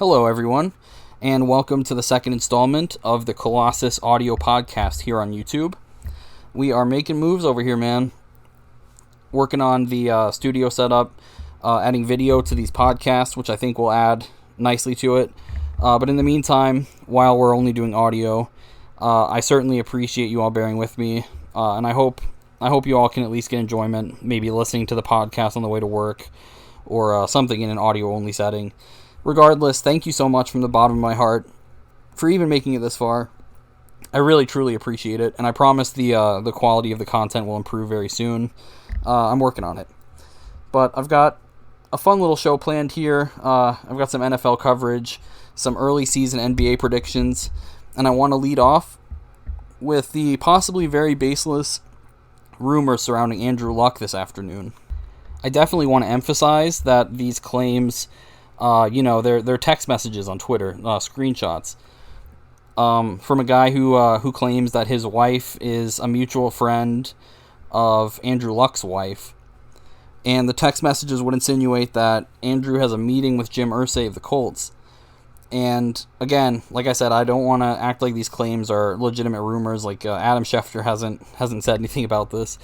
Hello, everyone, and welcome to the second installment of the Colossus Audio Podcast here on YouTube. We are making moves over here, man. Working on the studio setup, adding video to these podcasts, which I think will add nicely to it. But in the meantime, while we're only doing audio, I certainly appreciate you all bearing with me, and I hope you all can at least get enjoyment, maybe listening to the podcast on the way to work, or something in an audio-only setting. Regardless, thank you so much from the bottom of my heart for even making it this far. I really, truly appreciate it, and I promise the quality of the content will improve very soon. I'm working on it. But I've got a fun little show planned here. I've got some NFL coverage, some early season NBA predictions, and I want to lead off with the possibly very baseless rumors surrounding Andrew Luck this afternoon. I definitely want to emphasize that these claims, they're text messages on Twitter, screenshots, from a guy who claims that his wife is a mutual friend of Andrew Luck's wife. And the text messages would insinuate that Andrew has a meeting with Jim Irsay of the Colts. And again, like I said, I don't want to act like these claims are legitimate rumors. Like Adam Schefter hasn't said anything about this.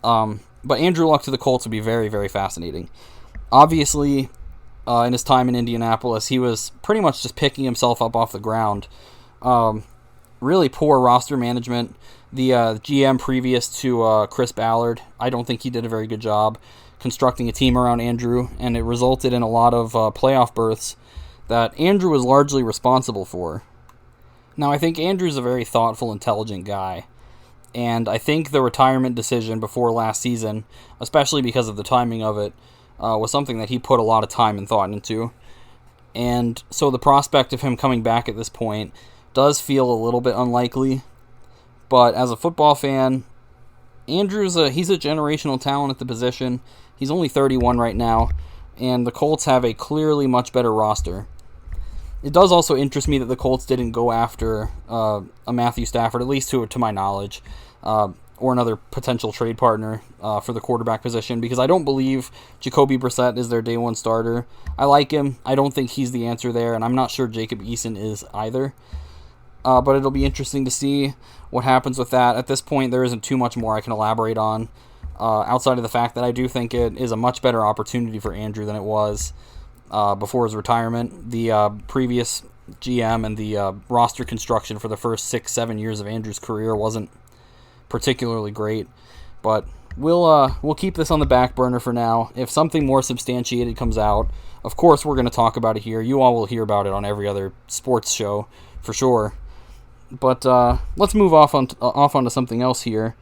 But Andrew Luck to the Colts would be very, very fascinating. Obviously, in his time in Indianapolis, he was pretty much just picking himself up off the ground. Really poor roster management. The GM previous to Chris Ballard, I don't think he did a very good job constructing a team around Andrew, and it resulted in a lot of playoff berths that Andrew was largely responsible for. Now, I think Andrew's a very thoughtful, intelligent guy, and I think the retirement decision before last season, especially because of the timing of it, was something that he put a lot of time and thought into. And so the prospect of him coming back at this point does feel a little bit unlikely. But as a football fan, he's a generational talent at the position. He's only 31 right now, and the Colts have a clearly much better roster. It does also interest me that the Colts didn't go after a Matthew Stafford, at least to my knowledge, or another potential trade partner for the quarterback position, because I don't believe Jacoby Brissett is their day one starter. I like him. I don't think he's the answer there, and I'm not sure Jacob Eason is either. But it'll be interesting to see what happens with that. At this point, there isn't too much more I can elaborate on, outside of the fact that I do think it is a much better opportunity for Andrew than it was before his retirement. The previous GM and the roster construction for the first 6-7 years of Andrew's career wasn't particularly great, but we'll keep this on the back burner for now. If something more substantiated comes out, of course we're going to talk about it here. You all will hear about it on every other sports show for sure. But let's move off onto something else here.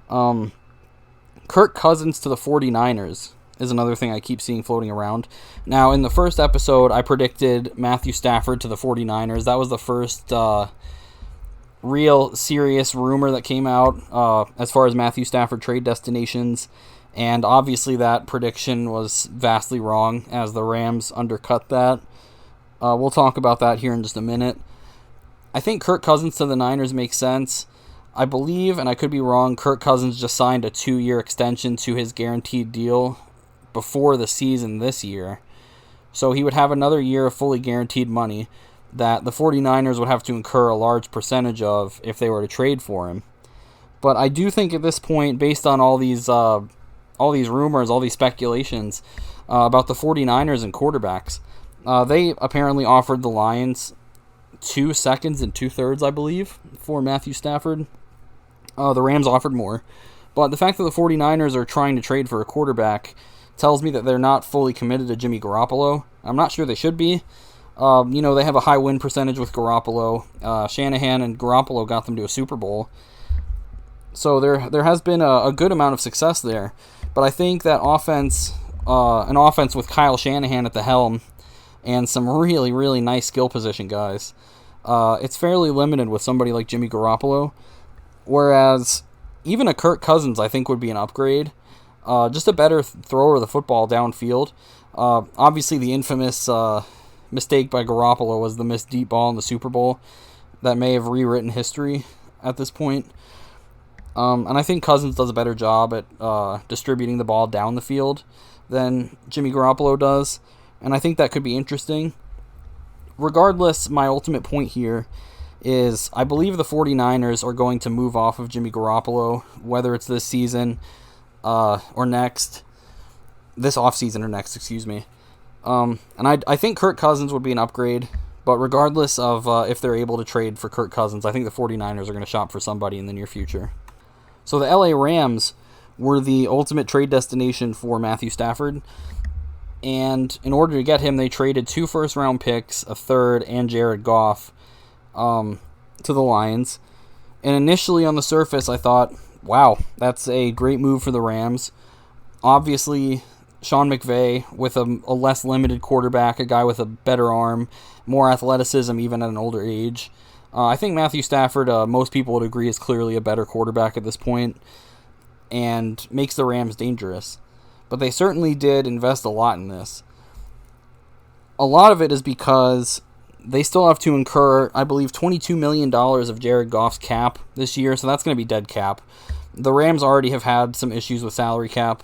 Kirk Cousins to the 49ers is another thing I keep seeing floating around. Now, in the first episode, I predicted Matthew Stafford to the 49ers. That was the first real serious rumor that came out as far as Matthew Stafford trade destinations, and obviously that prediction was vastly wrong as the Rams undercut that. We'll talk about that here in just a minute. I think Kirk Cousins to the Niners makes sense. I believe, and I could be wrong, Kirk Cousins just signed a 2-year extension to his guaranteed deal before the season this year, so he would have another year of fully guaranteed money that the 49ers would have to incur a large percentage of if they were to trade for him. But I do think at this point, based on all these rumors, all these speculations about the 49ers and quarterbacks, they apparently offered the Lions 2 seconds and 2/3, I believe, for Matthew Stafford. The Rams offered more. But the fact that the 49ers are trying to trade for a quarterback tells me that they're not fully committed to Jimmy Garoppolo. I'm not sure they should be. They have a high win percentage with Garoppolo. Shanahan and Garoppolo got them to a Super Bowl. So there has been a good amount of success there. But I think that an offense with Kyle Shanahan at the helm and some really, really nice skill position guys, it's fairly limited with somebody like Jimmy Garoppolo. Whereas even a Kirk Cousins, I think, would be an upgrade. Just a better thrower of the football downfield. Obviously, the infamous mistake by Garoppolo was the missed deep ball in the Super Bowl that may have rewritten history at this point. And I think Cousins does a better job at distributing the ball down the field than Jimmy Garoppolo does. And I think that could be interesting. regardless, my ultimate point here is I believe the 49ers are going to move off of Jimmy Garoppolo, whether it's this season or next. This offseason or next, excuse me. And I think Kirk Cousins would be an upgrade, but regardless of if they're able to trade for Kirk Cousins, I think the 49ers are going to shop for somebody in the near future. So the LA Rams were the ultimate trade destination for Matthew Stafford, and in order to get him, they traded 2 first-round picks, a third, and Jared Goff to the Lions. And initially on the surface, I thought, wow, that's a great move for the Rams. Obviously, Sean McVay with a less limited quarterback, a guy with a better arm, more athleticism even at an older age. I think Matthew Stafford, most people would agree, is clearly a better quarterback at this point and makes the Rams dangerous. But they certainly did invest a lot in this. A lot of it is because they still have to incur, I believe, $22 million of Jared Goff's cap this year, so that's going to be dead cap. The Rams already have had some issues with salary cap.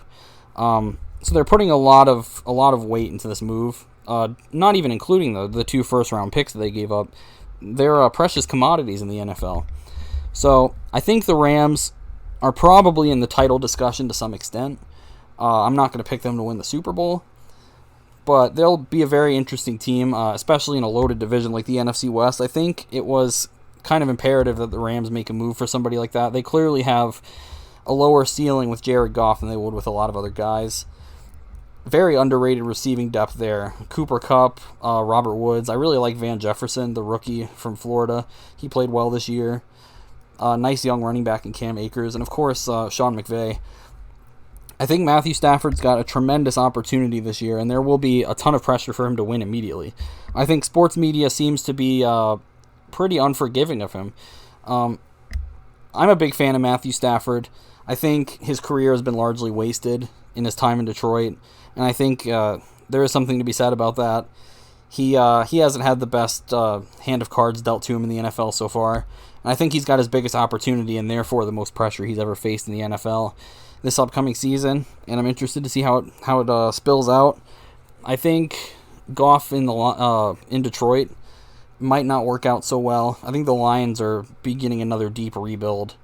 So they're putting a lot of weight into this move, not even including the 2 first-round picks that they gave up. They're precious commodities in the NFL. So I think the Rams are probably in the title discussion to some extent. I'm not going to pick them to win the Super Bowl, but they'll be a very interesting team, especially in a loaded division like the NFC West. I think it was kind of imperative that the Rams make a move for somebody like that. They clearly have a lower ceiling with Jared Goff than they would with a lot of other guys. Very underrated receiving depth there. Cooper Kupp, Robert Woods. I really like Van Jefferson, the rookie from Florida. He played well this year. Nice young running back in Cam Akers. And, of course, Sean McVay. I think Matthew Stafford's got a tremendous opportunity this year, and there will be a ton of pressure for him to win immediately. I think sports media seems to be pretty unforgiving of him. I'm a big fan of Matthew Stafford. I think his career has been largely wasted in his time in Detroit, and I think there is something to be said about that. He hasn't had the best hand of cards dealt to him in the NFL so far, and I think he's got his biggest opportunity and therefore the most pressure he's ever faced in the NFL this upcoming season, and I'm interested to see how it spills out. I think Goff in Detroit might not work out so well. I think the Lions are beginning another deep rebuild.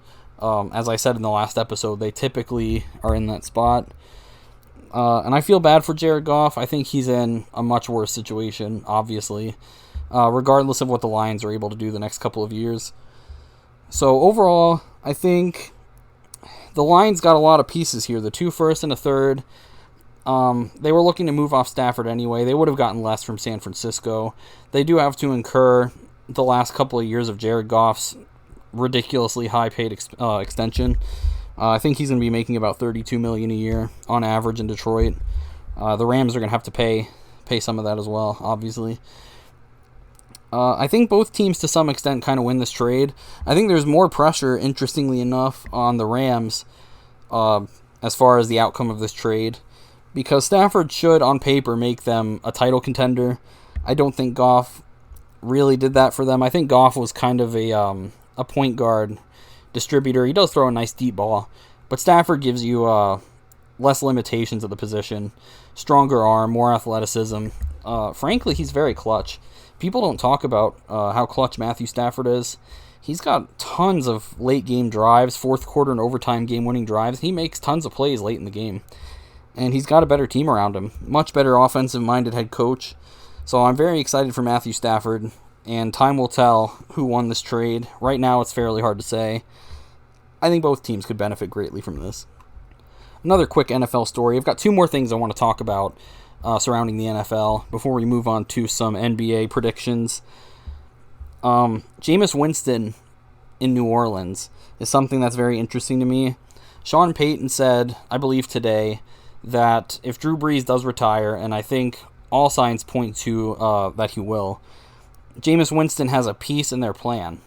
As I said in the last episode, they typically are in that spot. And I feel bad for Jared Goff. I think he's in a much worse situation, obviously, regardless of what the Lions are able to do the next couple of years. So overall, I think the Lions got a lot of pieces here. The 2 first and a third. They were looking to move off Stafford anyway. They would have gotten less from San Francisco. They do have to incur the last couple of years of Jared Goff's ridiculously high-paid extension. I think he's going to be making about $32 million a year on average in Detroit. The Rams are going to have to pay some of that as well, obviously. I think both teams to some extent kind of win this trade. I think there's more pressure, interestingly enough, on the Rams as far as the outcome of this trade, because Stafford should, on paper, make them a title contender. I don't think Goff really did that for them. I think Goff was kind of a point guard distributor. He does throw a nice deep ball, but Stafford gives you less limitations at the position, stronger arm, more athleticism. Frankly, he's very clutch. People don't talk about how clutch Matthew Stafford is. He's got tons of late game drives, fourth quarter and overtime game winning drives. He makes tons of plays late in the game, and he's got a better team around him, much better offensive minded head coach. So I'm very excited for Matthew Stafford, and time will tell who won this trade. Right now it's fairly hard to say. I think both teams could benefit greatly from this. Another quick NFL story. I've got 2 more things I want to talk about surrounding the NFL before we move on to some NBA predictions. Jameis Winston in New Orleans is something that's very interesting to me. Sean Payton said, I believe today, that if Drew Brees does retire, and I think all signs point to that he will, Jameis Winston has a piece in their plan.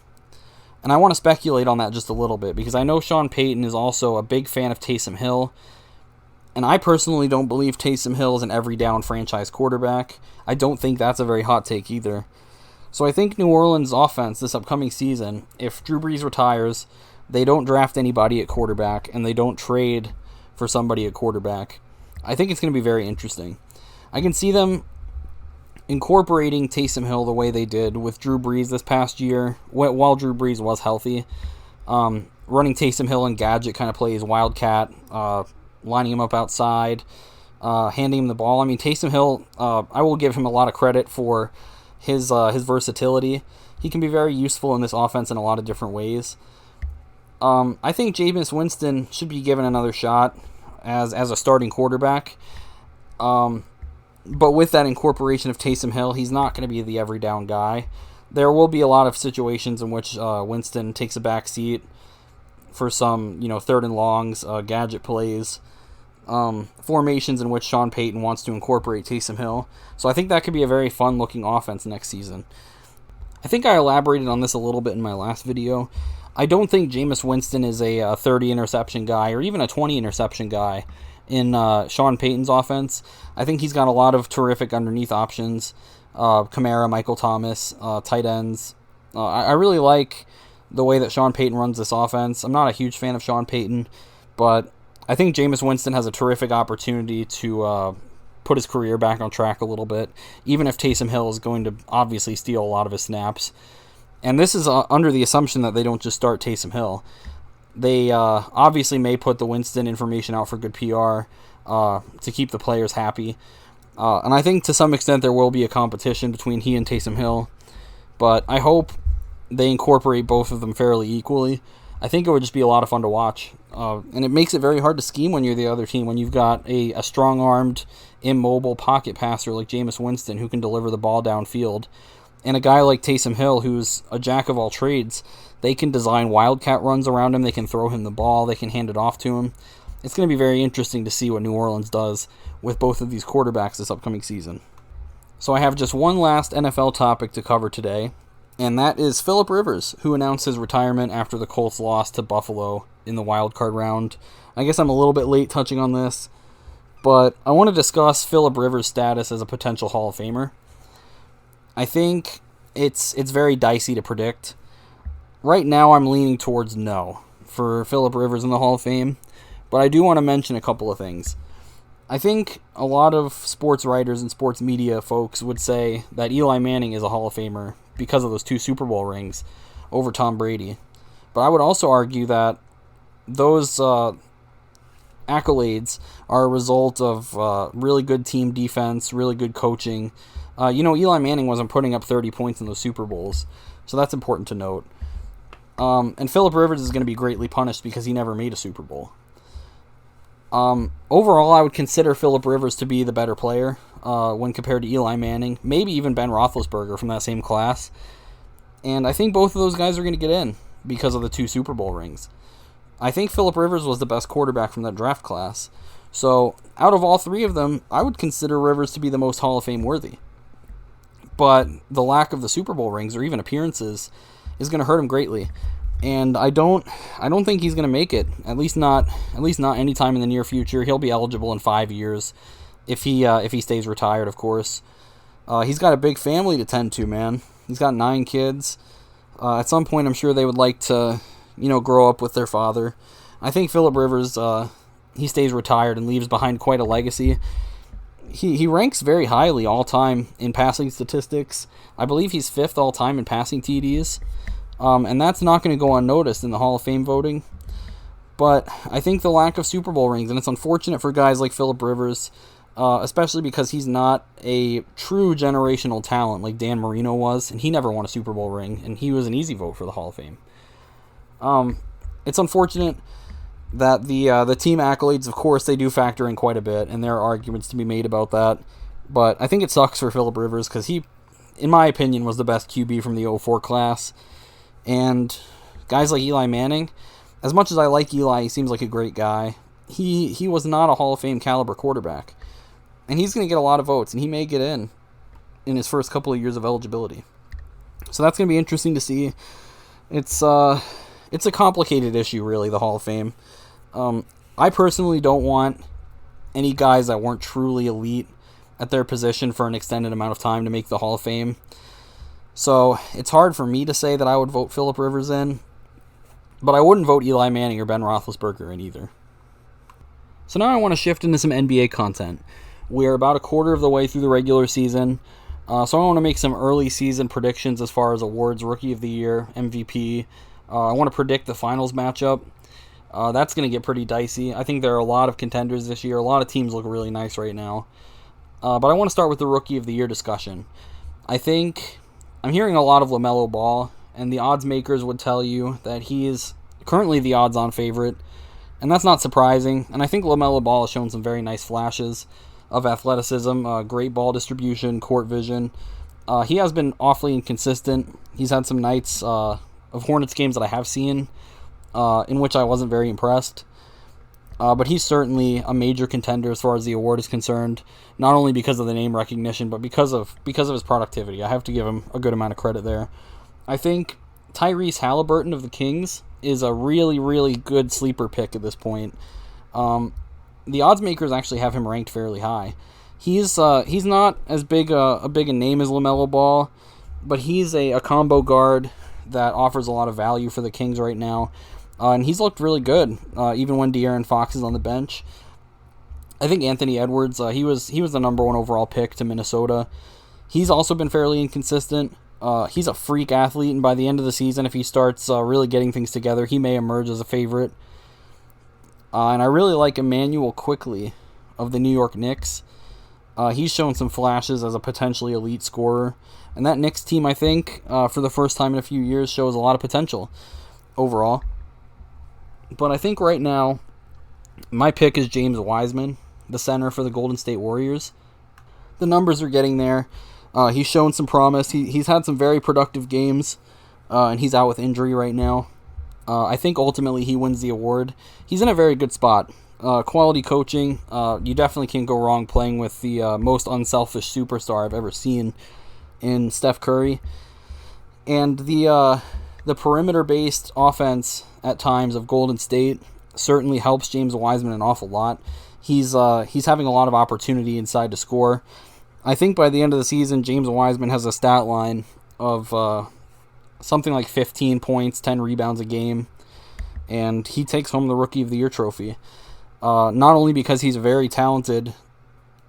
And I want to speculate on that just a little bit, because I know Sean Payton is also a big fan of Taysom Hill, and I personally don't believe Taysom Hill is an every-down franchise quarterback. I don't think that's a very hot take either. So I think New Orleans' offense this upcoming season, if Drew Brees retires, they don't draft anybody at quarterback, and they don't trade for somebody at quarterback. I think it's going to be very interesting. I can see them incorporating Taysom Hill the way they did with Drew Brees this past year, while Drew Brees was healthy, running Taysom Hill and gadget kind of plays, wildcat, lining him up outside, handing him the ball. I mean, Taysom Hill, I will give him a lot of credit for his versatility. He can be very useful in this offense in a lot of different ways. I think Jameis Winston should be given another shot as a starting quarterback. But with that incorporation of Taysom Hill, he's not going to be the every down guy. There will be a lot of situations in which Winston takes a back seat for some, third and longs, gadget plays, formations in which Sean Payton wants to incorporate Taysom Hill. So I think that could be a very fun-looking offense next season. I think I elaborated on this a little bit in my last video. I don't think Jameis Winston is a 30-interception guy or even a 20-interception guy in Sean Payton's offense. I think he's got a lot of terrific underneath options. Kamara, Michael Thomas, tight ends. I really like the way that Sean Payton runs this offense. I'm not a huge fan of Sean Payton, but I think Jameis Winston has a terrific opportunity to put his career back on track a little bit, even if Taysom Hill is going to obviously steal a lot of his snaps. And this is under the assumption that they don't just start Taysom Hill. They obviously may put the Winston information out for good PR to keep the players happy. And I think to some extent there will be a competition between he and Taysom Hill. But I hope they incorporate both of them fairly equally. I think it would just be a lot of fun to watch. And it makes it very hard to scheme when you're the other team, when you've got a strong-armed, immobile pocket passer like Jameis Winston who can deliver the ball downfield. And a guy like Taysom Hill, who's a jack of all trades. They can design wildcat runs around him. They can throw him the ball. They can hand it off to him. It's going to be very interesting to see what New Orleans does with both of these quarterbacks this upcoming season. So I have just one last NFL topic to cover today, and that is Phillip Rivers, who announced his retirement after the Colts lost to Buffalo in the wild card round. I guess I'm a little bit late touching on this, but I want to discuss Phillip Rivers' status as a potential Hall of Famer. I think it's very dicey to predict. Right now, I'm leaning towards no for Phillip Rivers in the Hall of Fame, but I do want to mention a couple of things. I think a lot of sports writers and sports media folks would say that Eli Manning is a Hall of Famer because of those 2 Super Bowl rings over Tom Brady. But I would also argue that those accolades are a result of really good team defense, really good coaching. Eli Manning wasn't putting up 30 points in those Super Bowls, so that's important to note. And Phillip Rivers is going to be greatly punished because he never made a Super Bowl. Overall, I would consider Phillip Rivers to be the better player when compared to Eli Manning, maybe even Ben Roethlisberger from that same class. And I think both of those guys are going to get in because of the 2 Super Bowl rings. I think Phillip Rivers was the best quarterback from that draft class. So, out of all 3 of them, I would consider Rivers to be the most Hall of Fame worthy. But the lack of the Super Bowl rings or even appearances is going to hurt him greatly. And I don't think he's going to make it. At least not anytime in the near future. He'll be eligible in 5 years if he stays retired, of course. He's got a big family to tend to, man. He's got 9 kids. At some point, I'm sure they would like to, grow up with their father. I think Phillip Rivers, he stays retired and leaves behind quite a legacy. He ranks very highly all-time in passing statistics. I believe he's 5th all-time in passing TDs. And that's not going to go unnoticed in the Hall of Fame voting. But I think the lack of Super Bowl rings, and it's unfortunate for guys like Phillip Rivers, especially because he's not a true generational talent like Dan Marino was, and he never won a Super Bowl ring, and he was an easy vote for the Hall of Fame. It's unfortunate that the team accolades, of course, they do factor in quite a bit, and there are arguments to be made about that. But I think it sucks for Phillip Rivers because he, in my opinion, was the best QB from the 2004 class. And guys like Eli Manning, as much as I like Eli, he seems like a great guy. He was not a Hall of Fame caliber quarterback. And he's going to get a lot of votes, and he may get in his first couple of years of eligibility. So that's going to be interesting to see. It's a complicated issue, really, the Hall of Fame. I personally don't want any guys that weren't truly elite at their position for an extended amount of time to make the Hall of Fame. So it's hard for me to say that I would vote Phillip Rivers in, but I wouldn't vote Eli Manning or Ben Roethlisberger in either. So now I want to shift into some NBA content. We're about a quarter of the way through the regular season. So I want to make some early season predictions as far as awards, Rookie of the Year, MVP. I want to predict the finals matchup. That's going to get pretty dicey. I think there are a lot of contenders this year. A lot of teams look really nice right now. But I want to start with the Rookie of the Year discussion. I think I'm hearing a lot of LaMelo Ball, and the odds makers would tell you that he is currently the odds-on favorite, and that's not surprising. And I think LaMelo Ball has shown some very nice flashes of athleticism, great ball distribution, court vision. He has been awfully inconsistent. He's had some nights of Hornets games that I have seen in which I wasn't very impressed. But he's certainly a major contender as far as the award is concerned, not only because of the name recognition, but because of his productivity. I have to give him a good amount of credit there. I think Tyrese Halliburton of the Kings is a really, really good sleeper pick at this point. The odds makers actually have him ranked fairly high. He's not as big a name as LaMelo Ball, but he's a combo guard that offers a lot of value for the Kings right now. And he's looked really good, even when De'Aaron Fox is on the bench. I think Anthony Edwards, he was the number 1 overall pick to Minnesota. He's also been fairly inconsistent. He's a freak athlete, and by the end of the season, if he starts really getting things together, he may emerge as a favorite. And I really like Emmanuel Quickley of the New York Knicks. He's shown some flashes as a potentially elite scorer. And that Knicks team, I think, for the first time in a few years, shows a lot of potential overall. But I think right now, my pick is James Wiseman, the center for the Golden State Warriors. The numbers are getting there. He's shown some promise. He's had some very productive games, and he's out with injury right now. I think ultimately he wins the award. He's in a very good spot. Quality coaching. You definitely can't go wrong playing with the most unselfish superstar I've ever seen in Steph Curry. And the perimeter-based offense at times of Golden State certainly helps James Wiseman an awful lot. He's having a lot of opportunity inside to score. I think by the end of the season, James Wiseman has a stat line of something like 15 points, 10 rebounds a game, and he takes home the Rookie of the Year trophy. Not only because he's a very talented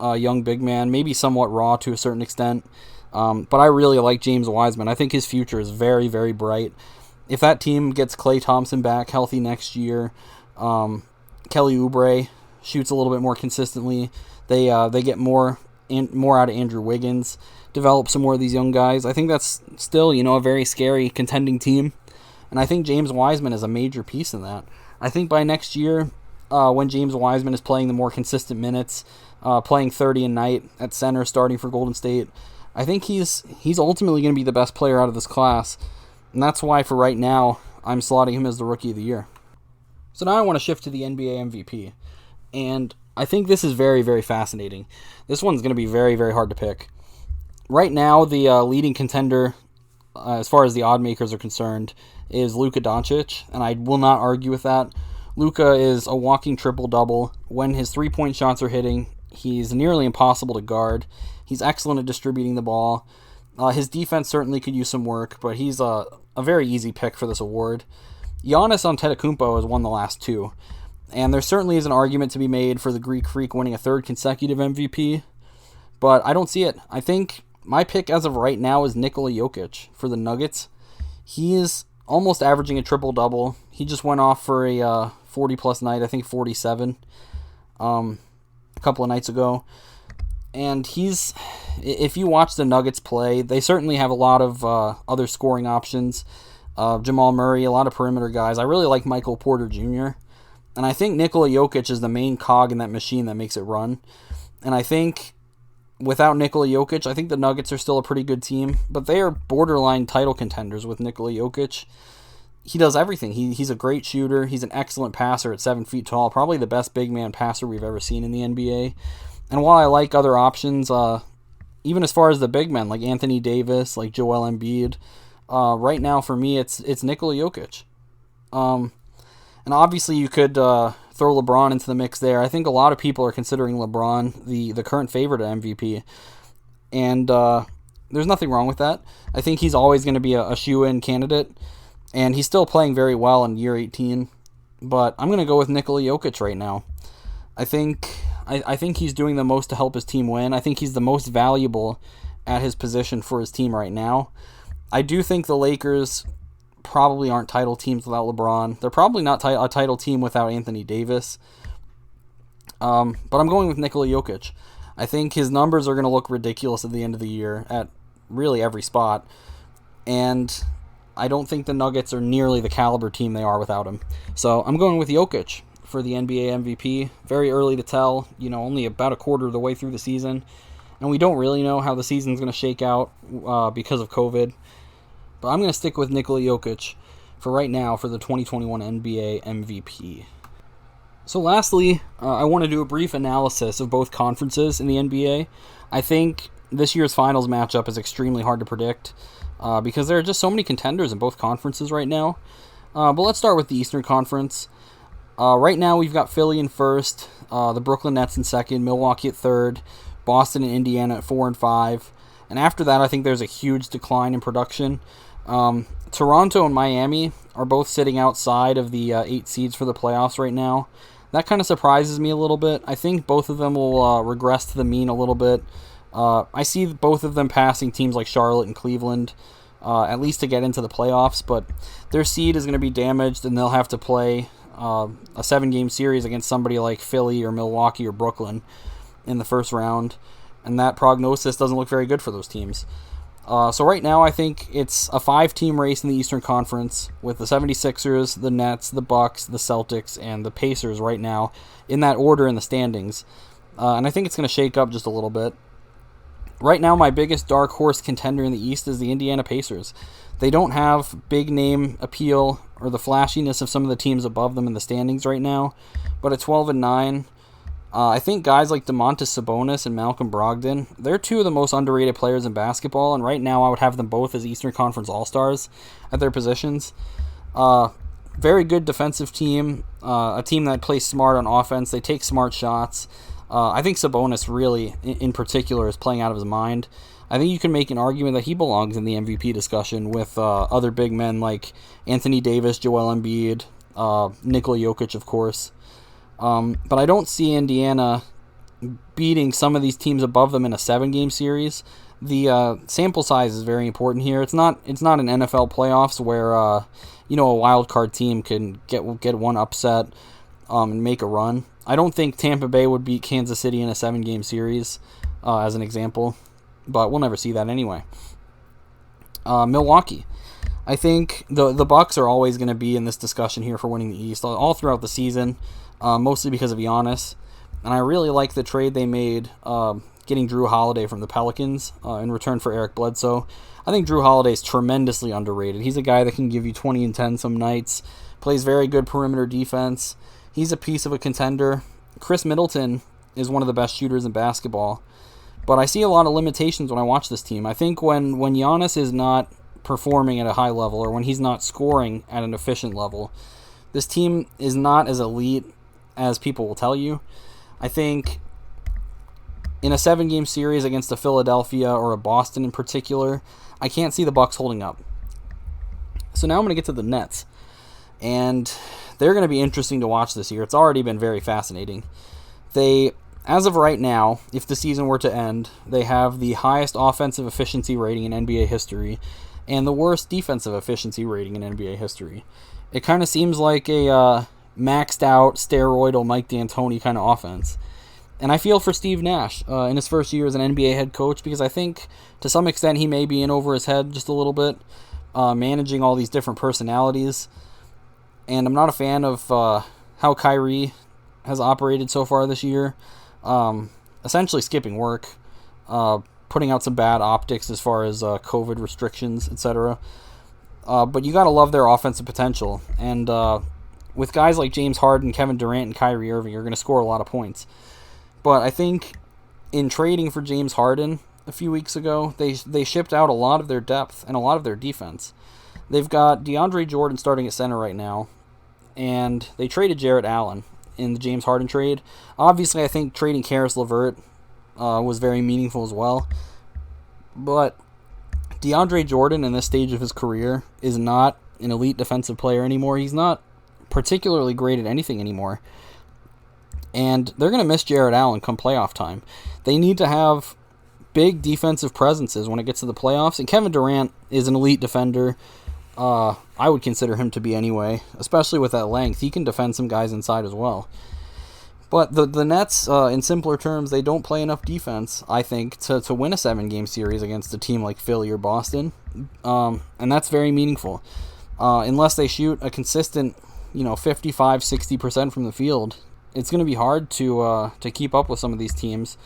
young big man, maybe somewhat raw to a certain extent, but I really like James Wiseman. I think his future is very, very bright. If that team gets Klay Thompson back healthy next year, Kelly Oubre shoots a little bit more consistently, they get more out of Andrew Wiggins, develop some more of these young guys. I think that's still, a very scary contending team. And I think James Wiseman is a major piece in that. I think by next year, when James Wiseman is playing the more consistent minutes, playing 30 a night at center, starting for Golden State, I think he's ultimately going to be the best player out of this class. And that's why for right now, I'm slotting him as the Rookie of the Year. So now I want to shift to the NBA MVP. And I think this is very, very fascinating. This one's going to be very, very hard to pick. Right now, the leading contender, as far as the odd makers are concerned, is Luka Doncic, and I will not argue with that. Luka is a walking triple-double. When his three-point shots are hitting, he's nearly impossible to guard. He's excellent at distributing the ball. His defense certainly could use some work, but he's a very easy pick for this award. Giannis Antetokounmpo has won the last two, and there certainly is an argument to be made for the Greek Freak winning a third consecutive MVP, but I don't see it. I think my pick as of right now is Nikola Jokic for the Nuggets. He is almost averaging a triple-double. He just went off for a 40-plus night, I think 47, a couple of nights ago. And if you watch the Nuggets play, they certainly have a lot of other scoring options. Jamal Murray, a lot of perimeter guys. I really like Michael Porter Jr., and I think Nikola Jokic is the main cog in that machine that makes it run. And I think without Nikola Jokic, I think the Nuggets are still a pretty good team, but they are borderline title contenders with Nikola Jokic. He does everything. He's a great shooter. He's an excellent passer at 7 feet tall, probably the best big man passer we've ever seen in the NBA. And while I like other options, even as far as the big men, like Anthony Davis, like Joel Embiid, right now for me, it's Nikola Jokic. And obviously you could throw LeBron into the mix there. I think a lot of people are considering LeBron the current favorite at MVP. And there's nothing wrong with that. I think he's always going to be a shoe-in candidate. And he's still playing very well in year 18. But I'm going to go with Nikola Jokic right now. I think he's doing the most to help his team win. I think he's the most valuable at his position for his team right now. I do think the Lakers probably aren't title teams without LeBron. They're probably not a title team without Anthony Davis. But I'm going with Nikola Jokic. I think his numbers are going to look ridiculous at the end of the year at really every spot. And I don't think the Nuggets are nearly the caliber team they are without him. So I'm going with Jokic for the NBA MVP. Very early to tell, only about a quarter of the way through the season. And we don't really know how the season's going to shake out because of COVID. But I'm going to stick with Nikola Jokic for right now for the 2021 NBA MVP. So lastly, I want to do a brief analysis of both conferences in the NBA. I think this year's finals matchup is extremely hard to predict because there are just so many contenders in both conferences right now. But let's start with the Eastern Conference. Right now we've got Philly in first, the Brooklyn Nets in second, Milwaukee at third, Boston and Indiana at 4 and 5. And after that, I think there's a huge decline in production. Toronto and Miami are both sitting outside of the 8 seeds for the playoffs right now. That kind of surprises me a little bit. I think both of them will regress to the mean a little bit. I see both of them passing teams like Charlotte and Cleveland, at least to get into the playoffs, but their seed is going to be damaged, and they'll have to play a 7-game series against somebody like Philly or Milwaukee or Brooklyn in the first round, and that prognosis doesn't look very good for those teams. So right now I think it's a 5-team race in the Eastern Conference with the 76ers, the Nets, the Bucks, the Celtics, and the Pacers right now in that order in the standings. And I think it's going to shake up just a little bit. Right now my biggest dark horse contender in the East is the Indiana Pacers. They don't have big name appeal or the flashiness of some of the teams above them in the standings right now, but at 12 and 9, I think guys like Domantas Sabonis and Malcolm Brogdon, they're two of the most underrated players in basketball, and right now I would have them both as Eastern Conference All-Stars at their positions. Very good defensive team, a team that plays smart on offense. They take smart shots. I think Sabonis really, in particular, is playing out of his mind. I think you can make an argument that he belongs in the MVP discussion with other big men like Anthony Davis, Joel Embiid, Nikola Jokic, of course. But I don't see Indiana beating some of these teams above them in a 7-game series. The sample size is very important here. It's not an NFL playoffs where a wild card team can get one upset and make a run. I don't think Tampa Bay would beat Kansas City in a 7-game series, as an example, but we'll never see that anyway. Milwaukee. I think the Bucks are always going to be in this discussion here for winning the East all throughout the season, mostly because of Giannis. And I really like the trade they made getting Drew Holiday from the Pelicans in return for Eric Bledsoe. I think Drew Holiday is tremendously underrated. He's a guy that can give you 20 and 10 some nights, plays very good perimeter defense. He's a piece of a contender. Chris Middleton is one of the best shooters in basketball. But I see a lot of limitations when I watch this team. I think when Giannis is not performing at a high level or when he's not scoring at an efficient level, this team is not as elite as people will tell you. I think in a 7-game series against a Philadelphia or a Boston in particular, I can't see the Bucks holding up. So now I'm going to get to the Nets. And they're going to be interesting to watch this year. It's already been very fascinating. They, as of right now, if the season were to end, they have the highest offensive efficiency rating in NBA history and the worst defensive efficiency rating in NBA history. It kind of seems like a maxed out, steroidal Mike D'Antoni kind of offense. And I feel for Steve Nash in his first year as an NBA head coach because I think to some extent he may be in over his head just a little bit, managing all these different personalities. And I'm not a fan of how Kyrie has operated so far this year. Essentially skipping work, putting out some bad optics as far as COVID restrictions, etc. But you got to love their offensive potential. And with guys like James Harden, Kevin Durant, and Kyrie Irving, you're going to score a lot of points. But I think in trading for James Harden a few weeks ago, they shipped out a lot of their depth and a lot of their defense. They've got DeAndre Jordan starting at center right now, and they traded Jarrett Allen in the James Harden trade. Obviously, I think trading Karis LeVert was very meaningful as well. But DeAndre Jordan in this stage of his career is not an elite defensive player anymore. He's not particularly great at anything anymore. And they're going to miss Jarrett Allen come playoff time. They need to have big defensive presences when it gets to the playoffs. And Kevin Durant is an elite defender. I would consider him to be anyway, especially with that length. He can defend some guys inside as well. But the Nets, in simpler terms, they don't play enough defense, I think, to win a 7-game series against a team like Philly or Boston. And that's very meaningful. Unless they shoot a consistent, 55-60% from the field, it's going to be hard to keep up with some of these teams,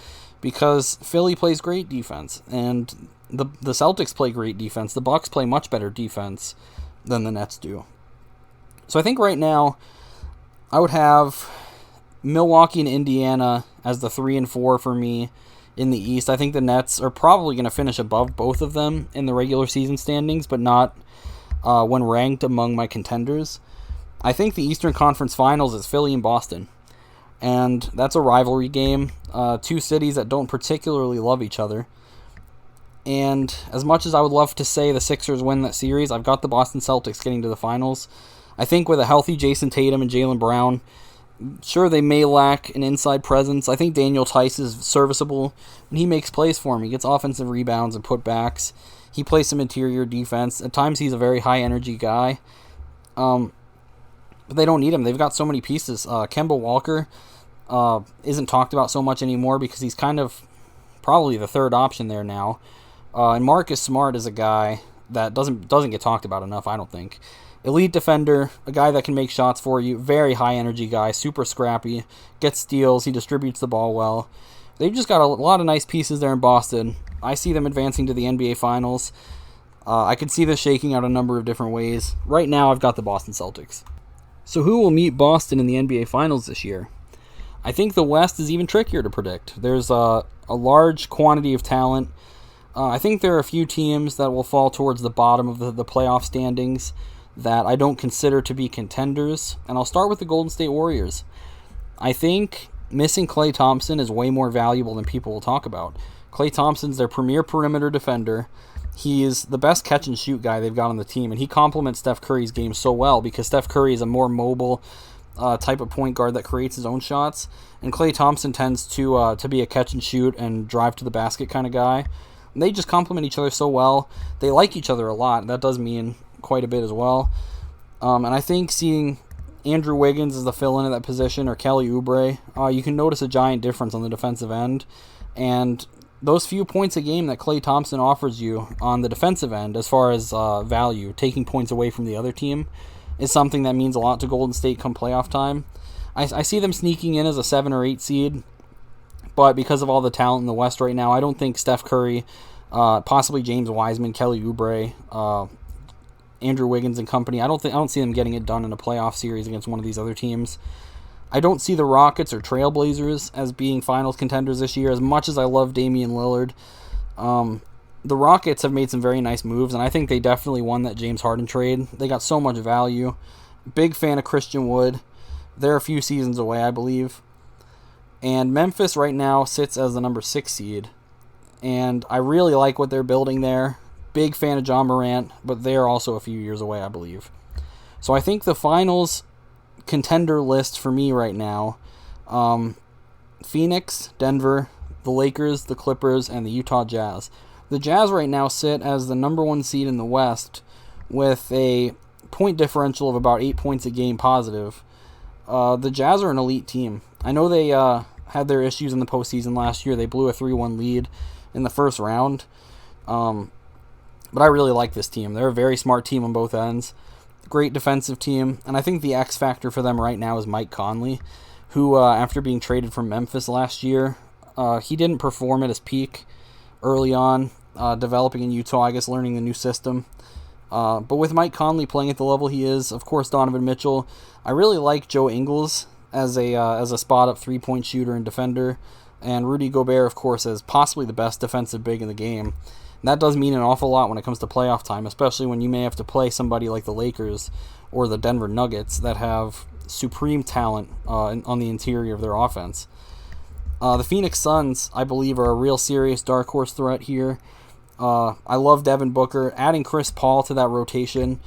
because Philly plays great defense, and the Celtics play great defense. The Bucks play much better defense than the Nets do. So I think right now I would have Milwaukee and Indiana as the 3 and 4 for me in the East. I think the Nets are probably going to finish above both of them in the regular season standings, but not when ranked among my contenders. I think the Eastern Conference Finals is Philly and Boston, and that's a rivalry game. Two cities that don't particularly love each other. And as much as I would love to say the Sixers win that series, I've got the Boston Celtics getting to the finals. I think with a healthy Jason Tatum and Jaylen Brown, sure, they may lack an inside presence. I think Daniel Tice is serviceable, and he makes plays for him. He gets offensive rebounds and putbacks. He plays some interior defense. At times, he's a very high-energy guy. But they don't need him. They've got so many pieces. Kemba Walker isn't talked about so much anymore because he's kind of probably the third option there now. And Marcus Smart is a guy that doesn't get talked about enough, I don't think. Elite defender, a guy that can make shots for you, very high-energy guy, super scrappy, gets steals, he distributes the ball well. They've just got a lot of nice pieces there in Boston. I see them advancing to the NBA Finals. I could see this shaking out a number of different ways. Right now, I've got the Boston Celtics. So who will meet Boston in the NBA Finals this year? I think the West is even trickier to predict. There's a large quantity of talent. I think there are a few teams that will fall towards the bottom of the playoff standings that I don't consider to be contenders, and I'll start with the Golden State Warriors. I think missing Klay Thompson is way more valuable than people will talk about. Klay Thompson's their premier perimeter defender. He is the best catch-and-shoot guy they've got on the team, and he complements Steph Curry's game so well because Steph Curry is a more mobile type of point guard that creates his own shots, and Klay Thompson tends to be a catch-and-shoot and drive-to-the-basket kind of guy. And they just complement each other so well. They like each other a lot, and that does mean quite a bit as well. And I think seeing Andrew Wiggins as the fill-in at that position, or Kelly Oubre, you can notice a giant difference on the defensive end. And those few points a game that Klay Thompson offers you on the defensive end, as far as value, taking points away from the other team, is something that means a lot to Golden State come playoff time. I see them sneaking in as a 7 or 8 seed, but because of all the talent in the West right now, I don't think Steph Curry, possibly James Wiseman, Kelly Oubre, Andrew Wiggins and company, I don't see them getting it done in a playoff series against one of these other teams. I don't see the Rockets or Trailblazers as being finals contenders this year, as much as I love Damian Lillard. The Rockets have made some very nice moves, and I think they definitely won that James Harden trade. They got so much value. Big fan of Christian Wood. They're a few seasons away, I believe. And Memphis right now sits as the number 6 seed, and I really like what they're building there. Big fan of John Morant, but they're also a few years away, I believe. So I think the finals contender list for me right now, Phoenix, Denver, the Lakers, the Clippers, and the Utah Jazz. The Jazz right now sit as the number 1 seed in the West with a point differential of about 8 points a game positive. The Jazz are an elite team. I know they had their issues in the postseason last year. They blew a 3-1 lead in the first round. But I really like this team. They're a very smart team on both ends. Great defensive team. And I think the X factor for them right now is Mike Conley, who, after being traded from Memphis last year, he didn't perform at his peak early on, developing in Utah, I guess, learning the new system. But with Mike Conley playing at the level he is, of course, Donovan Mitchell, I really like Joe Ingles as a spot-up three-point shooter and defender, and Rudy Gobert, of course, as possibly the best defensive big in the game. And that does mean an awful lot when it comes to playoff time, especially when you may have to play somebody like the Lakers or the Denver Nuggets that have supreme talent on the interior of their offense. The Phoenix Suns, I believe, are a real serious dark horse threat here. I love Devin Booker. Adding Chris Paul to that rotation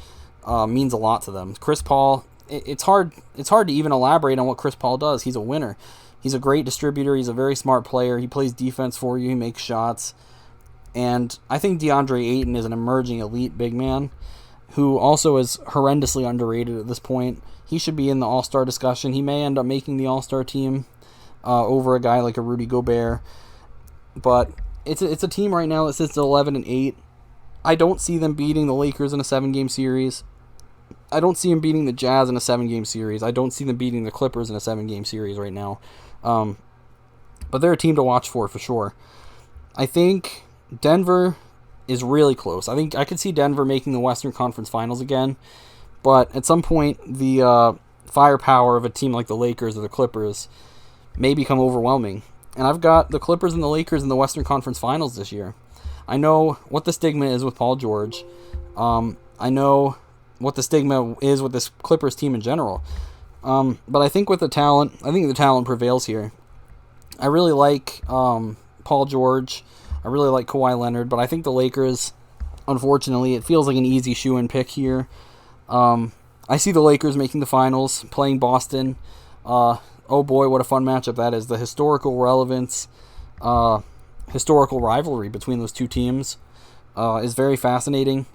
means a lot to them. Chris Paul, it's hard to even elaborate on what Chris Paul does. He's a winner. He's a great distributor. He's a very smart player. He plays defense for you. He makes shots. And I think DeAndre Ayton is an emerging elite big man who also is horrendously underrated at this point. He should be in the All-Star discussion. He may end up making the All-Star team over a guy like a Rudy Gobert. But it's a team right now that sits at 11-8. I don't see them beating the Lakers in a 7-game series. I don't see them beating the Jazz in a 7-game series. I don't see them beating the Clippers in a 7-game series right now. But they're a team to watch for sure. I think Denver is really close. I think I could see Denver making the Western Conference Finals again. But at some point, the firepower of a team like the Lakers or the Clippers may become overwhelming. And I've got the Clippers and the Lakers in the Western Conference Finals this year. I know what the stigma is with Paul George. I know what the stigma is with this Clippers team in general. But I think with the talent, the talent prevails here. I really like Paul George. I really like Kawhi Leonard. But I think the Lakers, unfortunately, it feels like an easy shoe-in pick here. I see the Lakers making the finals, playing Boston. Oh boy, what a fun matchup that is. The historical relevance, historical rivalry between those two teams is very fascinating.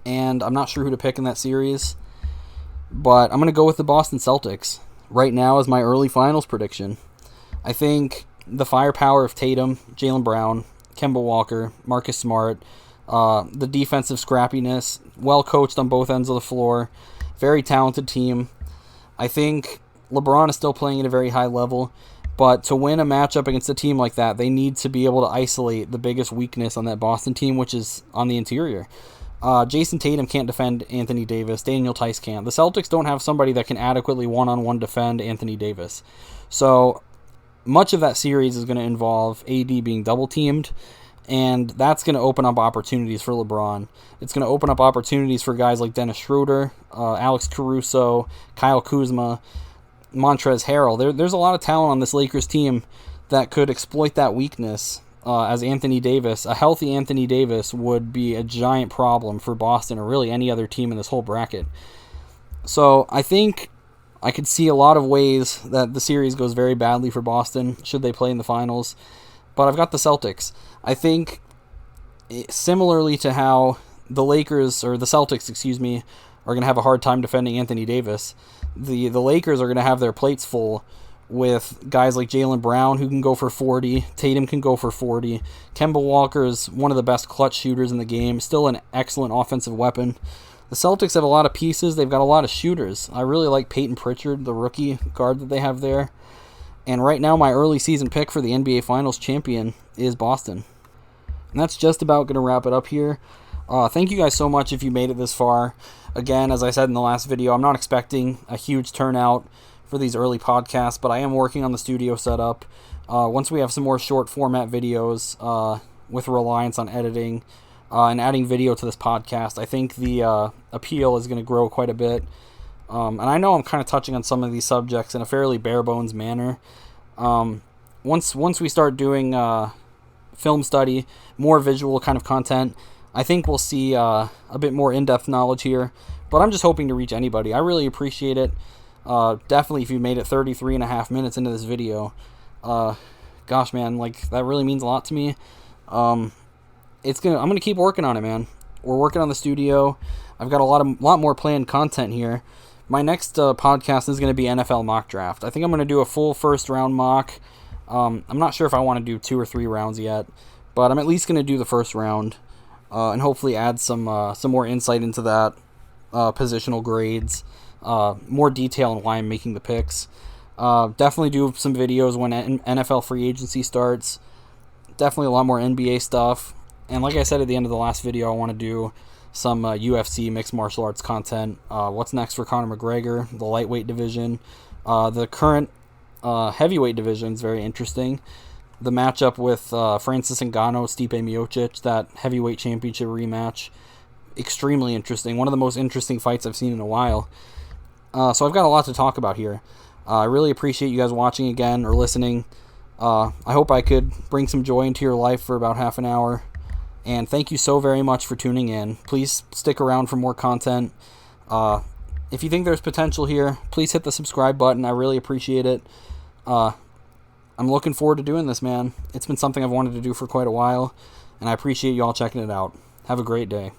And I'm not sure who to pick in that series. But I'm going to go with the Boston Celtics right now as my early finals prediction. I think the firepower of Tatum, Jaylen Brown, Kemba Walker, Marcus Smart, the defensive scrappiness, well coached on both ends of the floor, very talented team. I think LeBron is still playing at a very high level, but to win a matchup against a team like that, they need to be able to isolate the biggest weakness on that Boston team, which is on the interior. Jason Tatum can't defend Anthony Davis. Daniel Tice can't. The Celtics don't have somebody that can adequately one-on-one defend Anthony Davis. So much of that series is going to involve AD being double-teamed, and that's going to open up opportunities for LeBron. It's going to open up opportunities for guys like Dennis Schroeder, Alex Caruso, Kyle Kuzma, Montrezl Harrell. There's a lot of talent on this Lakers team that could exploit that weakness as Anthony Davis. A healthy Anthony Davis would be a giant problem for Boston or really any other team in this whole bracket. So I think I could see a lot of ways that the series goes very badly for Boston should they play in the finals. But I've got the Celtics. I think similarly to how the Celtics, are going to have a hard time defending Anthony Davis, the Lakers are going to have their plates full with guys like Jaylen Brown who can go for 40, Tatum can go for 40, Kemba Walker is one of the best clutch shooters in the game, still an excellent offensive weapon. The Celtics have a lot of pieces, they've got a lot of shooters. I really like Peyton Pritchard, the rookie guard that they have there. And right now my early season pick for the NBA Finals champion is Boston. And that's just about going to wrap it up here. Thank you guys so much if you made it this far. Again, as I said in the last video, I'm not expecting a huge turnout for these early podcasts, but I am working on the studio setup. Once we have some more short format videos with reliance on editing and adding video to this podcast, I think the appeal is going to grow quite a bit. And I know I'm kind of touching on some of these subjects in a fairly bare bones manner. Once we start doing film study, more visual kind of content, I think we'll see a bit more in-depth knowledge here. But I'm just hoping to reach anybody. I really appreciate it. Definitely if you made it 33 and a half minutes into this video. Gosh, man, like that really means a lot to me. I'm gonna keep working on it, man. We're working on the studio. I've got a lot more planned content here. My next podcast is going to be NFL mock draft. I think I'm going to do a full first round mock. I'm not sure if I want to do 2 or 3 rounds yet, but I'm at least going to do the first round and hopefully add some more insight into that, positional grades, more detail on why I'm making the picks. Definitely do some videos when NFL free agency starts. Definitely a lot more NBA stuff. And like I said at the end of the last video, I want to do some UFC mixed martial arts content. What's next for Conor McGregor, the lightweight division. The current heavyweight division is very interesting. The matchup with Francis Ngannou, Stipe Miocic, that heavyweight championship rematch, extremely interesting. One of the most interesting fights I've seen in a while. So I've got a lot to talk about here. I really appreciate you guys watching again or listening. I hope I could bring some joy into your life for about half an hour. And thank you so very much for tuning in. Please stick around for more content. If you think there's potential here, please hit the subscribe button. I really appreciate it. I'm looking forward to doing this, man. It's been something I've wanted to do for quite a while. and I appreciate you all checking it out. Have a great day.